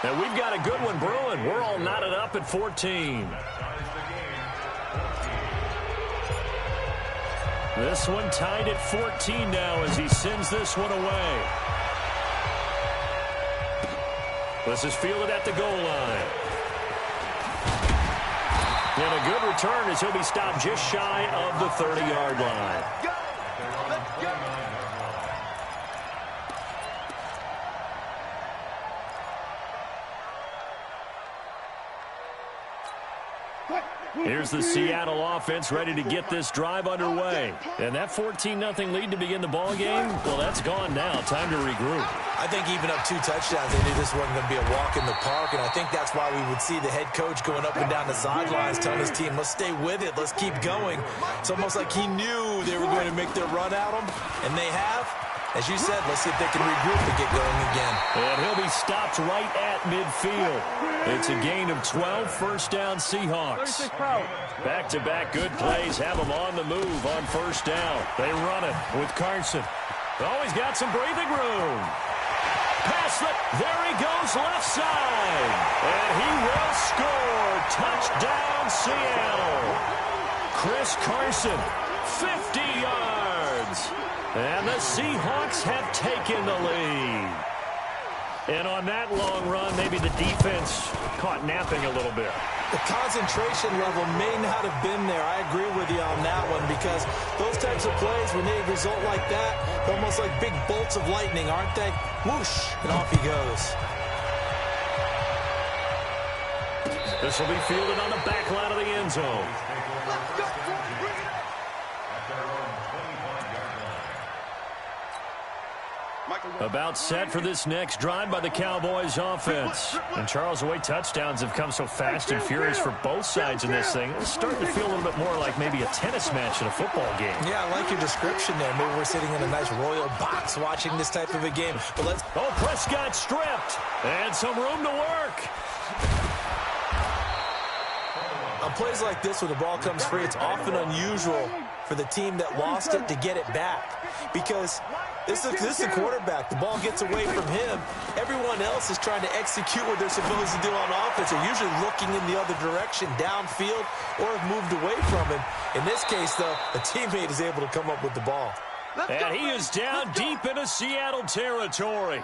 And we've got a good one brewing. We're all knotted up at 14. This one tied at 14 now as he sends this one away. This is fielded at the goal line. And a good return as he'll be stopped just shy of the 30-yard line. Let's go. Here's the Seattle offense ready to get this drive underway. And that 14-0 lead to begin the ball game, well, that's gone now. Time to regroup. I think even up 2 touchdowns, they knew this wasn't going to be a walk in the park, and I think that's why we would see the head coach going up and down the sidelines telling his team, let's stay with it, let's keep going. It's almost like he knew they were going to make their run at him, and they have. As you said, let's see if they can regroup and get going again. And he'll be stopped right at midfield. It's a gain of 12, first down Seahawks. Back-to-back good plays have them on the move on first down. They run it with Carson. Always got some breathing room. Pass it. There he goes left side. And he will score. Touchdown Seattle. Chris Carson, 50 yards. And the Seahawks have taken the lead. And on that long run, maybe the defense caught napping a little bit. The concentration level may not have been there. I agree with you on that one because those types of plays, when they result like that, they're almost like big bolts of lightning, aren't they? Whoosh, and off he goes. This will be fielded on the back line of the end zone. About set for this next drive by the Cowboys offense. And Charles, the way touchdowns have come so fast and furious for both sides in this thing, it's starting to feel a little bit more like maybe a tennis match in a football game. Yeah, I like your description there. Maybe we're sitting in a nice royal box watching this type of a game. But let's... Oh, Prescott stripped. And some room to work. On plays like this where the ball comes free, it's often unusual for the team that lost it to get it back. Because this is the quarterback. The ball gets away from him. Everyone else is trying to execute what they're supposed to do on offense. They're usually looking in the other direction, downfield, or have moved away from him. In this case, though, a teammate is able to come up with the ball. And he is down deep into Seattle territory.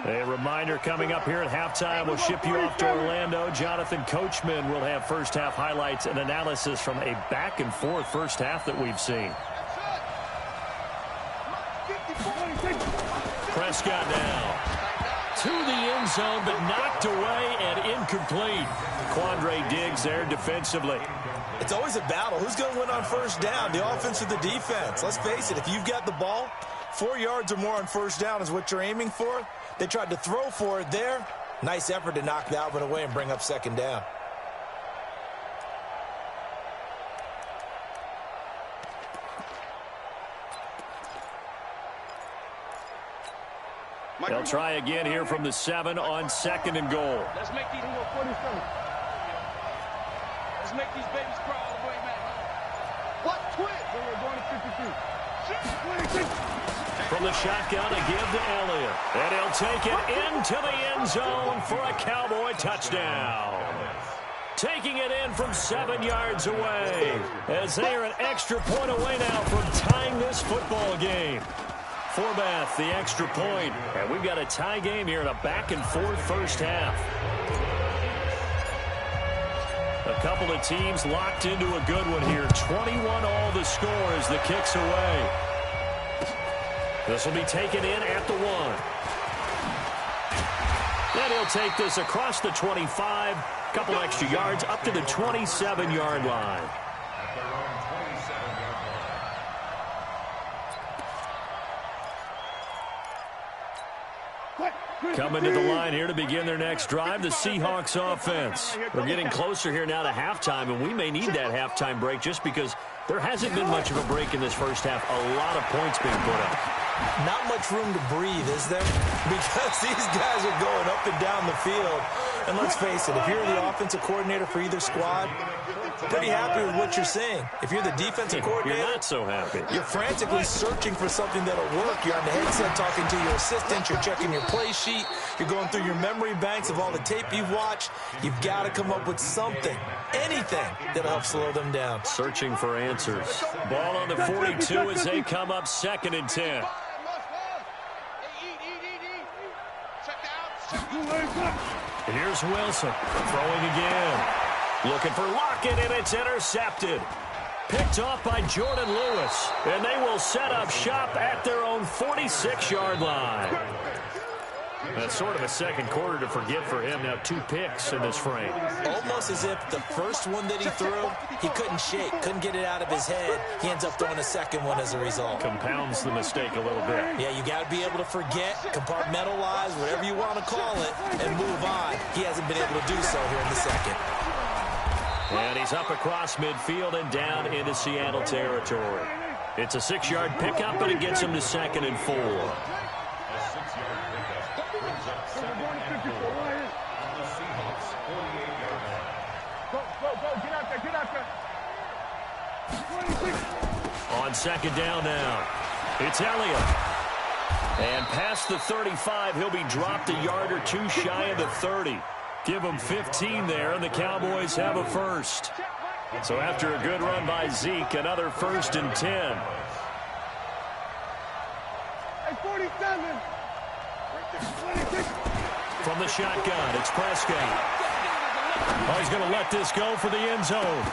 A reminder coming up here at halftime. We'll ship you off to Orlando. Jonathan Coachman will have first-half highlights and analysis from a back-and-forth first half that we've seen. Prescott now to the end zone, but knocked away and incomplete. Quandre Diggs there defensively. It's always a battle. Who's going to win on first down, the offense or the defense? Let's face it, if you've got the ball, 4 yards or more on first down is what you're aiming for. They tried to throw for it there. Nice effort to knock that one away and bring up second down. They'll try again here from the 7 on second and goal. Let's make these go 47. Let's make these babies cry all the way, man. What? Quit. We're going to 52. From the shotgun, a give to Elliott. And he'll take it into the end zone for a Cowboy touchdown. Taking it in from 7 yards away, as they are an extra point away now from tying this football game. Forbath, the extra point. And we've got a tie game here in a back-and-forth first half. A couple of teams locked into a good one here. 21 all the score as the kick's away. This will be taken in at the 1. Then he'll take this across the 25. Couple extra yards up to the 27-yard line. Coming to the line here to begin their next drive, the Seahawks offense. We're getting closer here now to halftime, and we may need that halftime break just because there hasn't been much of a break in this first half. A lot of points being put up. Not much room to breathe, is there? Because these guys are going up and down the field. And let's face it, if you're the offensive coordinator for either squad, pretty happy with what you're saying. If you're the defensive coordinator, you're not so happy. You're frantically searching for something that'll work. You're on the headset talking to your assistant. You're checking your play sheet. You're going through your memory banks of all the tape you've watched. You've got to come up with something, anything that'll help slow them down. Searching for answers. Ball on the 42 as they come up 2nd and 10. And here's Wilson throwing again. Looking for Lockett, and it's intercepted. Picked off by Jordan Lewis. And they will set up shop at their own 46-yard line. That's sort of a second quarter to forget for him. Now 2 picks in this frame. Almost as if the first one that he threw, he couldn't shake, couldn't get it out of his head. He ends up throwing a second one as a result. Compounds the mistake a little bit. Yeah, you got to be able to forget, compartmentalize, whatever you want to call it, and move on. He hasn't been able to do so here in the second. And he's up across midfield and down into Seattle territory. It's a 6-yard pickup, and it gets him to 2nd and 4. On 2nd down now, it's Elliott. And past the 35, he'll be dropped a yard or 2 shy of the 30. Give him 15 there, and the Cowboys have a first. So after a good run by Zeke, another 1st and 10. From the shotgun, it's Prescott. Oh, he's going to let this go for the end zone.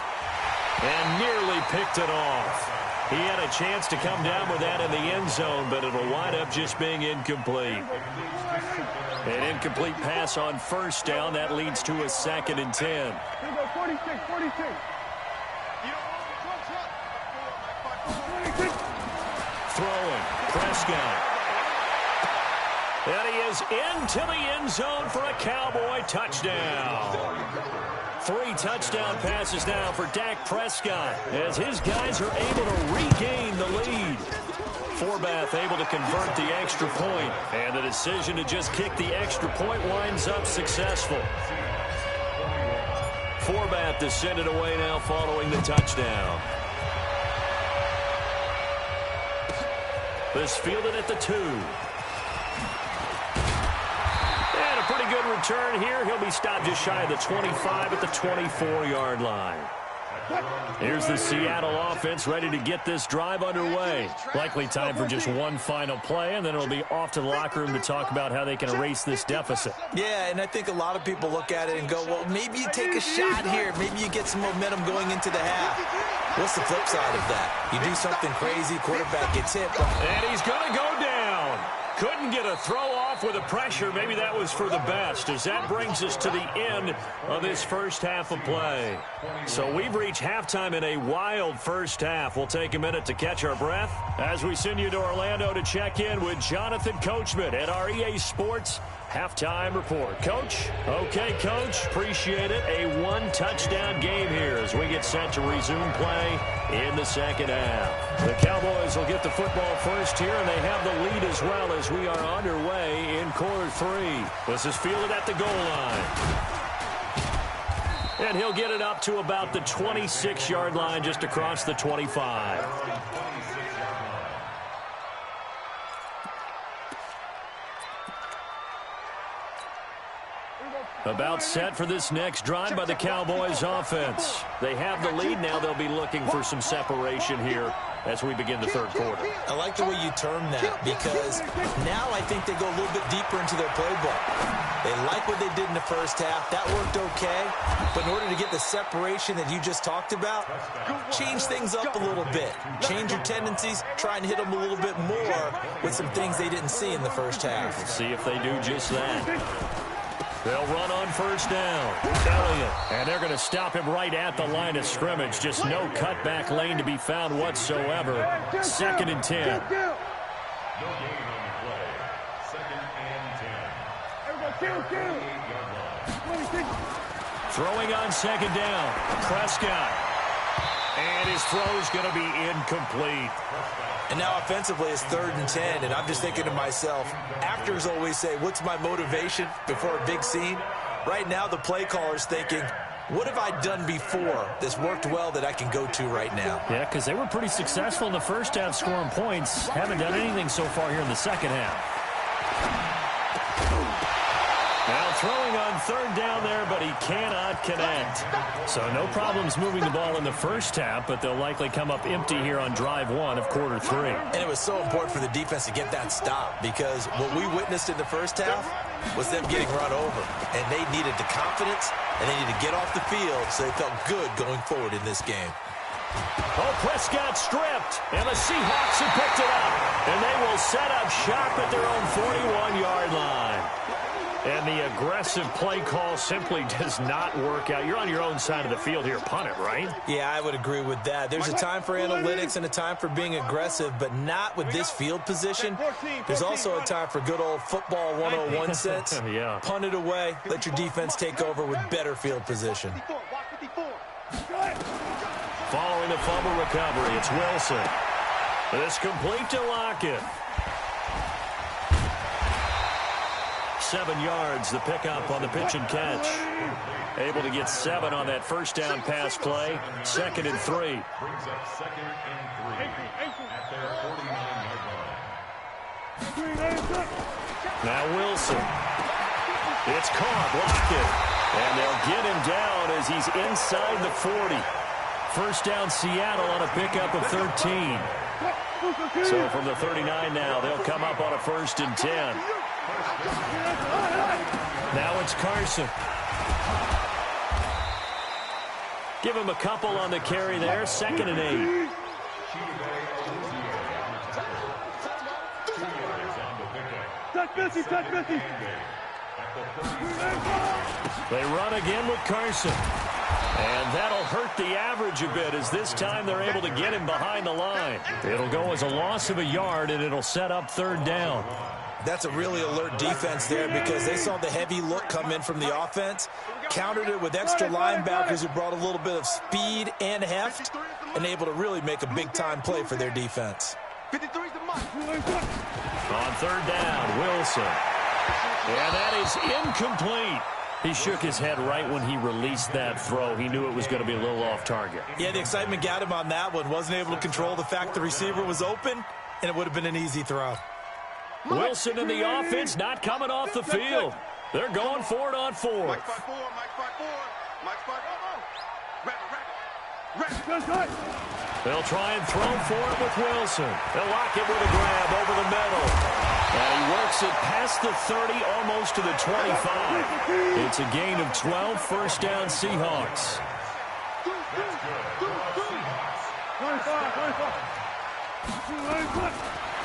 And nearly picked it off. He had a chance to come down with that in the end zone, but it'll wind up just being incomplete. An incomplete pass on 1st down. That leads to a 2nd and 10. Throwing. Prescott. And he is into the end zone for a Cowboy touchdown. 3 touchdown passes now for Dak Prescott as his guys are able to regain the lead. Forbath able to convert the extra point, and the decision to just kick the extra point winds up successful. Forbath descended away now following the touchdown. This fielded at the 2. And a pretty good return here. He'll be stopped just shy of the 25 at the 24-yard line. Here's the Seattle offense ready to get this drive underway. Likely time for just one final play, and then it'll be off to the locker room to talk about how they can erase this deficit. Yeah, and I think a lot of people look at it and go, well, maybe you take a shot here. Maybe you get some momentum going into the half. What's the flip side of that? You do something crazy, quarterback gets hit. And he's going to go down. Couldn't get a throw off with the pressure. Maybe that was for the best, as that brings us to the end of this first half of play. So we've reached halftime in a wild first half. We'll take a minute to catch our breath as we send you to Orlando to check in with Jonathan Coachman at our EA Sports Halftime Report. Coach? Okay, Coach. Appreciate it. A 1-touchdown game here as we get set to resume play in the second half. The Cowboys will get the football first here, and they have the lead as well as we are underway in quarter 3. This is fielded at the goal line. And he'll get it up to about the 26-yard line, just across the 25. About set for this next drive by the Cowboys offense. They have the lead now. They'll be looking for some separation here as we begin the third quarter. I like the way you term that, because now I think they go a little bit deeper into their playbook. They like what they did in the first half. That worked okay. But in order to get the separation that you just talked about, change things up a little bit. Change your tendencies. Try and hit them a little bit more with some things they didn't see in the first half. We'll see if they do just that. They'll run on first down. Elliott. And they're going to stop him right at the line of scrimmage. Just no cutback lane to be found whatsoever. 2nd and 10. Throwing on 2nd down. Prescott. And his throw's going to be incomplete. And now offensively it's 3rd and 10, and I'm just thinking to myself, actors always say, what's my motivation before a big scene? Right now the play caller's thinking, What have I done before that's worked well that I can go to right now? Yeah, because they were pretty successful in the first half scoring points. Haven't done anything so far here in the second half. Now throwing on third down there, but he cannot connect. So no problems moving the ball in the first half, but they'll likely come up empty here on drive one of quarter three. And it was so important for the defense to get that stop, because what we witnessed in the first half was them getting run over. And they needed the confidence, and they needed to get off the field so they felt good going forward in this game. Oh, Prescott stripped, and the Seahawks have picked it up. And they will set up shop at their own 41-yard line. And the aggressive play call simply does not work out. You're on your own side of the field here. Punt it, right? Yeah, I would agree with that. There's a time for analytics and a time for being aggressive, but not with this field position. There's also a time for good old football 101 sense. Yeah. Punt it away. Let your defense take over with better field position. Following the fumble recovery, it's Wilson. It's complete to Lockett. 7 yards, the pickup on the pitch and catch. Able to get 7 on that first down pass play. 2nd and 3. Brings up 2nd and 3 at their 49-yard line. Now Wilson. It's caught, Lockett. And they'll get him down as he's inside the 40. First down Seattle on a pickup of 13. So from the 39 now, they'll come up on a 1st and 10. Now it's Carson. Give him a couple on the carry there. 2nd and 8. Touch 50, touch 50. They run again with Carson. And that'll hurt the average a bit as this time they're able to get him behind the line. It'll go as a loss of a yard, and it'll set up 3rd down. That's a really alert defense there because they saw the heavy look come in from the offense, countered it with extra linebackers who brought a little bit of speed and heft, and able to really make a big-time play for their defense. On 3rd down, Wilson. And that is incomplete. He shook his head right when he released that throw. He knew it was going to be a little off target. Yeah, the excitement got him on that one. Wasn't able to control the fact the receiver was open, and it would have been an easy throw. Wilson and the offense not coming off the field. They're going for it on 4th. They'll try and throw for it with Wilson. They'll lock it with a grab over the middle. And he works it past the 30, almost to the 25. It's a gain of 12, first down Seahawks.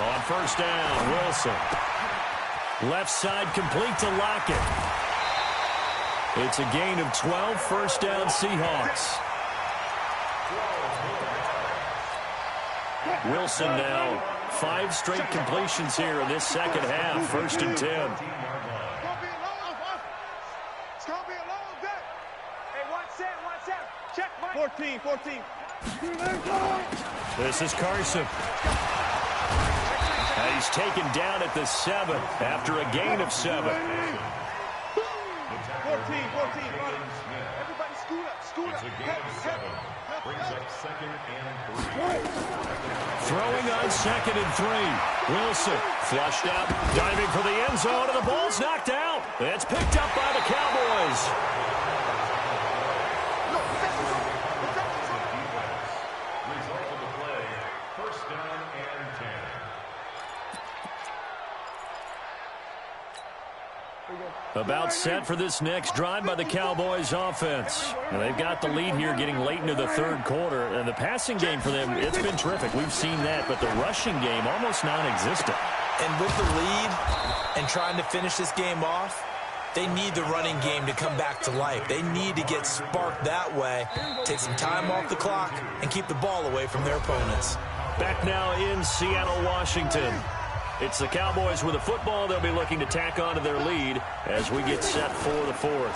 On 1st down, Wilson. Left side complete to Lockett. It's a gain of 12, first down Seahawks. Wilson now 5 straight completions here in this second half. 1st and 10. It's gonna be a long day. Hey, watch that. Check, Mike. 14. This is Carson. And he's taken down at the 7 after a gain of 7. 14. Everybody scoot up. Brings up 2nd and 3. Throwing on 2nd and 3. Wilson flushed out, diving for the end zone, and the ball's knocked out. It's picked up by the Cowboys. Result of the play, 1st down and 10. About set for this next drive by the Cowboys offense. And they've got the lead here getting late into the 3rd quarter. And the passing game for them, it's been terrific. We've seen that. But the rushing game, almost non-existent. And with the lead and trying to finish this game off, they need the running game to come back to life. They need to get sparked that way, take some time off the clock, and keep the ball away from their opponents. Back now in Seattle, Washington. It's the Cowboys with the football. They'll be looking to tack on to their lead as we get set for the 4th.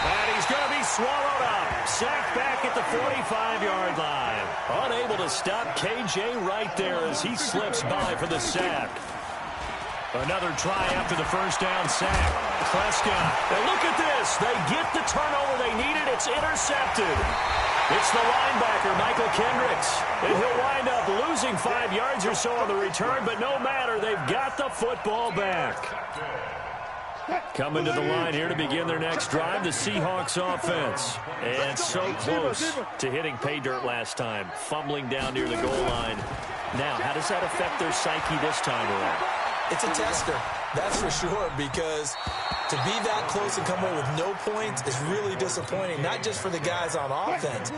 And he's going to be swallowed up. Sacked back at the 45-yard line. Unable to stop KJ right there as he slips by for the sack. Another try after the first down sack. Prescott. And look at this. They get the turnover they needed. It's intercepted. It's the linebacker, Michael Kendricks. And he'll wind up losing 5 yards or so on the return, but no matter, they've got the football back. Coming to the line here to begin their next drive, the Seahawks offense. And so close to hitting pay dirt last time, fumbling down near the goal line. Now, how does that affect their psyche this time around? It's a tester, that's for sure, because to be that close and come away with no points is really disappointing, not just for the guys on offense,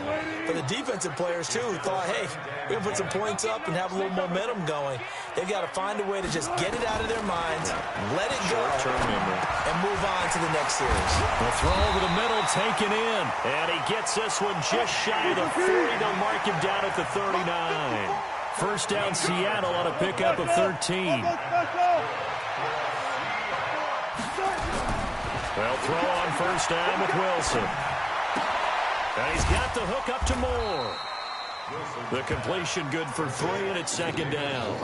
but the defensive players, too, who thought, hey, we're going to put some points up and have a little momentum going. They've got to find a way to just get it out of their minds, let it go, and move on to the next series. The throw over the middle, taken in, and he gets this one just shy of the 40. They'll mark him down at the 39. First down, Seattle on a pickup of 13. They'll throw on first down with Wilson. And he's got the hook up to Moore. The completion good for 3, and it's second down.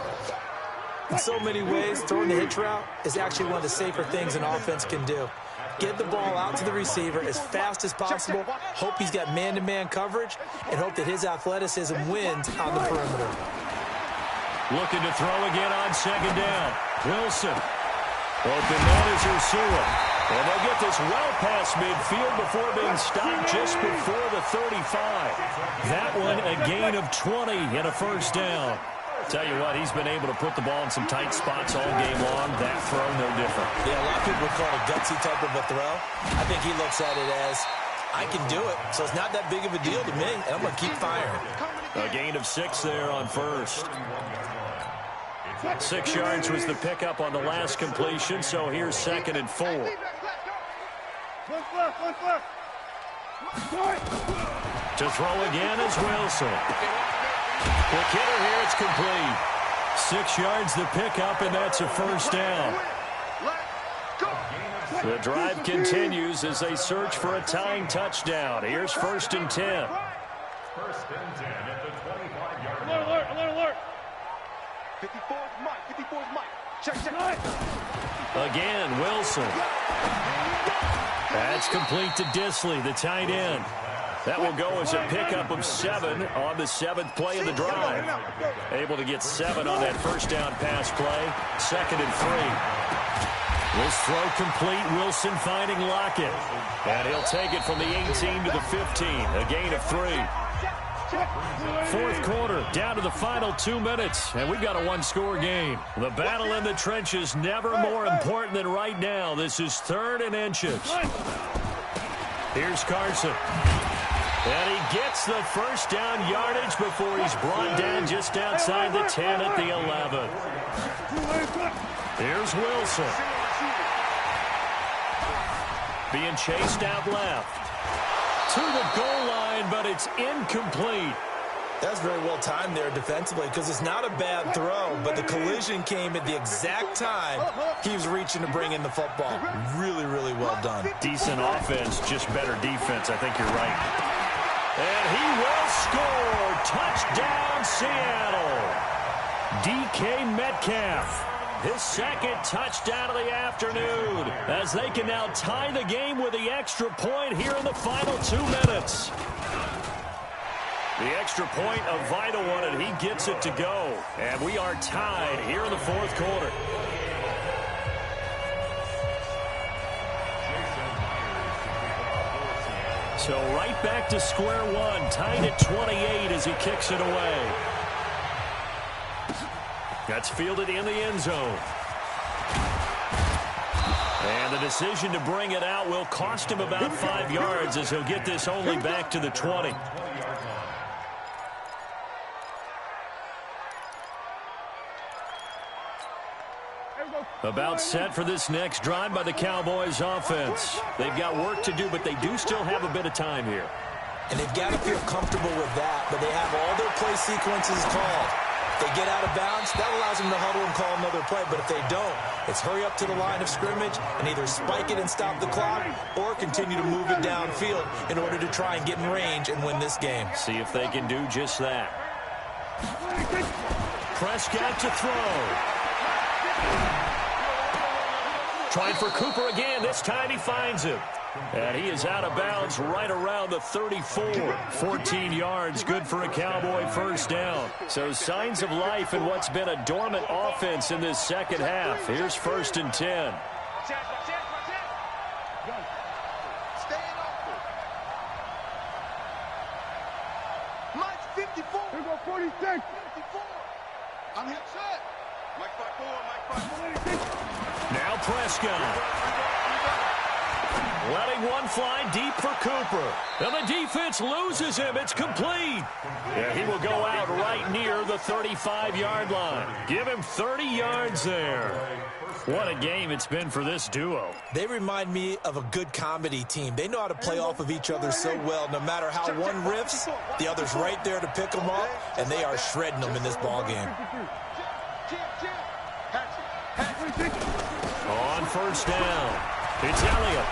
In so many ways, throwing the hitch route is actually one of the safer things an offense can do. Get the ball out to the receiver as fast as possible, hope he's got man-to-man coverage, and hope that his athleticism wins on the perimeter. Looking to throw again on second down. Wilson. Open man is Ursula. And they'll get this well past midfield before being stopped just before the 35. That one a gain of 20 and a first down. Tell you what, he's been able to put the ball in some tight spots all game long. That throw, no different. Yeah, a lot of people would call it a gutsy type of a throw. I think he looks at it as, I can do it, so it's not that big of a deal to me, and I'm going to keep firing. A gain of 6 there on first. 6 yards was the pickup on the last completion, so here's second and 4. To throw again is Wilson. Quick hitter here, it's complete. 6 yards the pickup, and that's a first down. The drive continues as they search for a tying touchdown. Here's first and 10. First and 10 at the 25-yard line. Alert, alert, alert. 54's Mike. 54's Mike. Check. Again, Wilson. That's complete to Disley, the tight end. That will go as a pickup of 7 on the 7th play of the drive. Able to get 7 on that first down pass play. Second and 3. This throw complete. Wilson finding Lockett. And he'll take it from the 18 to the 15. A gain of 3. Fourth quarter, down to the final 2 minutes, and we've got a one-score game. The battle in the trenches never more important than right now. This is 3rd and inches. Here's Carson. And he gets the first down yardage before he's brought down just outside the 10 at the 11. Here's Wilson. Being chased out left. To the goal line, but it's incomplete. That's very well timed there defensively because it's not a bad throw, but the collision came at the exact time he was reaching to bring in the football. Really, really well done. Decent offense, just better defense. I think you're right. And he will score. Touchdown, Seattle. DK Metcalf. His second touchdown of the afternoon as they can now tie the game with the extra point here in the final 2 minutes. The extra point, a vital one, and he gets it to go. And we are tied here in the fourth quarter. So right back to square one, tied at 28 as he kicks it away. That's fielded in the end zone. And the decision to bring it out will cost him about 5 yards as he'll get this only back to the 20. About set for this next drive by the Cowboys offense. They've got work to do, but they do still have a bit of time here. And they've got to feel comfortable with that, but they have all their play sequences called. If they get out of bounds, that allows them to huddle and call another play. But if they don't, it's hurry up to the line of scrimmage and either spike it and stop the clock or continue to move it downfield in order to try and get in range and win this game. See if they can do just that. Prescott to throw. trying for Cooper again. This time he finds him. And he is out of bounds right around the 34. 14 yards, good for a Cowboy first down. So signs of life in what's been a dormant offense in this second half. Here's 1st and 10. Mike's 54. Here go 46. 54. I'm hit set. Mike 5-4, Mike 5-4. Now Prescott. Letting one fly deep for Cooper. And the defense loses him. It's complete. Yeah, he will go out right near the 35-yard line. Give him 30 yards there. What a game it's been for this duo. They remind me of a good comedy team. They know how to play off of each other so well. No matter how one riffs, the other's right there to pick them up, and they are shredding them in this ball game. On first down, it's Elliott.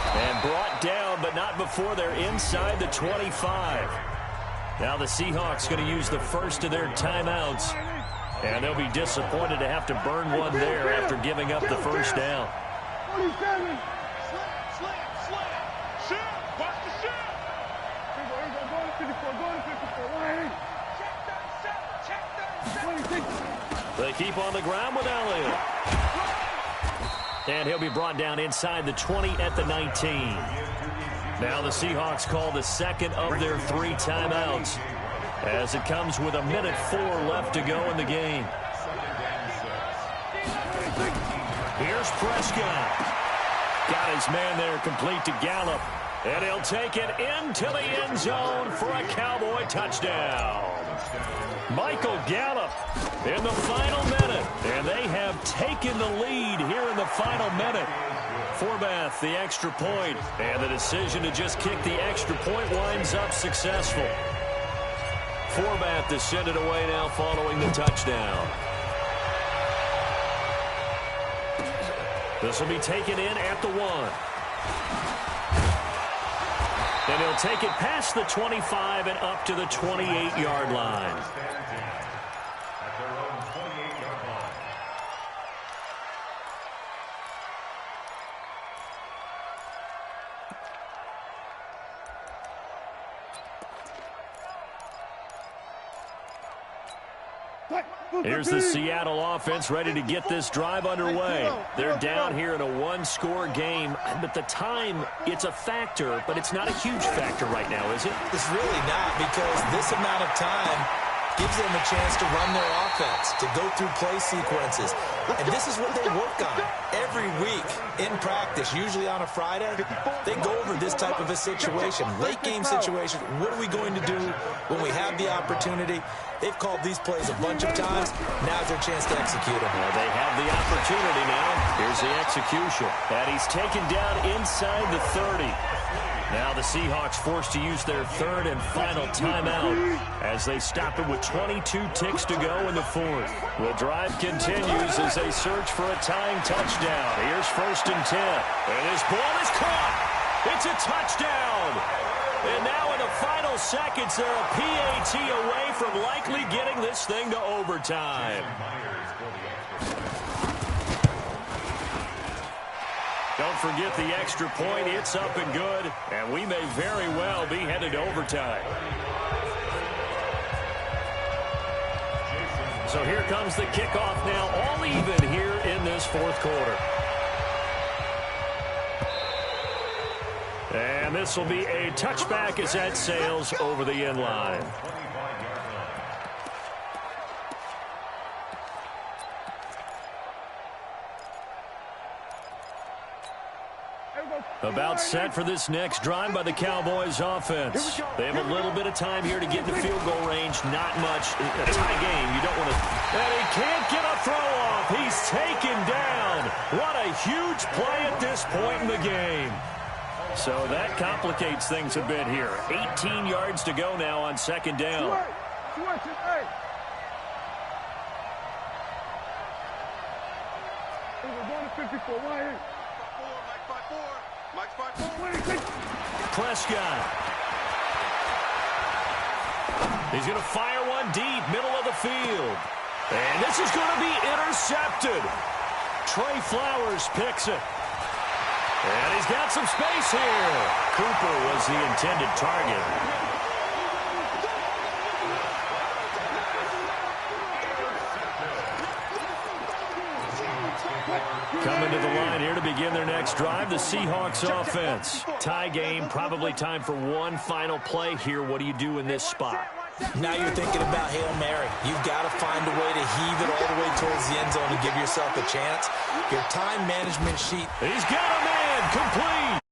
And brought down, but not before they're inside the 25. Now the Seahawks going to use the first of their timeouts. And they'll be disappointed to have to burn one there after giving up the first down. 47. They keep on the ground with Elliott. And he'll be brought down inside the 20 at the 19. Now the Seahawks call the second of their 3 timeouts as it comes with 1:04 left to go in the game. Here's Prescott. Got his man there complete to Gallup. And he'll take it into the end zone for a Cowboy touchdown. Michael Gallup in the final minute. And they have taken the lead here in the final minute. Forbath, the extra point. And the decision to just kick the extra point winds up successful. Forbath to send it away now following the touchdown. This will be taken in at the 1. And he'll take it past the 25 and up to the 28-yard line. Here's the Seattle offense ready to get this drive underway. They're down here in a 1-score game, but the time, it's a factor, but it's not a huge factor right now, is it? It's really not, because this amount of time gives them a chance to run their offense, to go through play sequences. And this is what they work on every week in practice, usually on a Friday. They go over this type of a situation, late-game situation. What are we going to do when we have the opportunity? They've called these plays a bunch of times. Now's their chance to execute them. Well, they have the opportunity now. Here's the execution. And he's taken down inside the 30. Now the Seahawks forced to use their 3rd and final timeout as they stop it with 22 ticks to go in the 4th. The drive continues as they search for a tying touchdown. Here's 1st and 10. And this ball is caught. It's a touchdown. And now in the final seconds, they're a PAT away from likely getting this thing to overtime. Don't forget the extra point. It's up and good, and we may very well be headed to overtime. So here comes the kickoff now, all even here in this 4th quarter. And this will be a touchback as that sails over the end line. About set for this next drive by the Cowboys offense. They have a little bit of time here to get in the field goal range. Not much. A tie game. You don't want to... And he can't get a throw off. He's taken down. What a huge play at this point in the game. So that complicates things a bit here. 18 yards to go now on 2nd down. Prescott. He's going to fire one deep, middle of the field. And this is going to be intercepted. Trey Flowers picks it. And he's got some space here. Cooper was the intended target. Coming to the line here to begin their next drive, the Seahawks offense. Tie game, probably time for one final play here. What do you do in this spot? Now you're thinking about Hail Mary. You've got to find a way to heave it all the way towards the end zone to give yourself a chance. Your time management sheet. He's got a man, complete.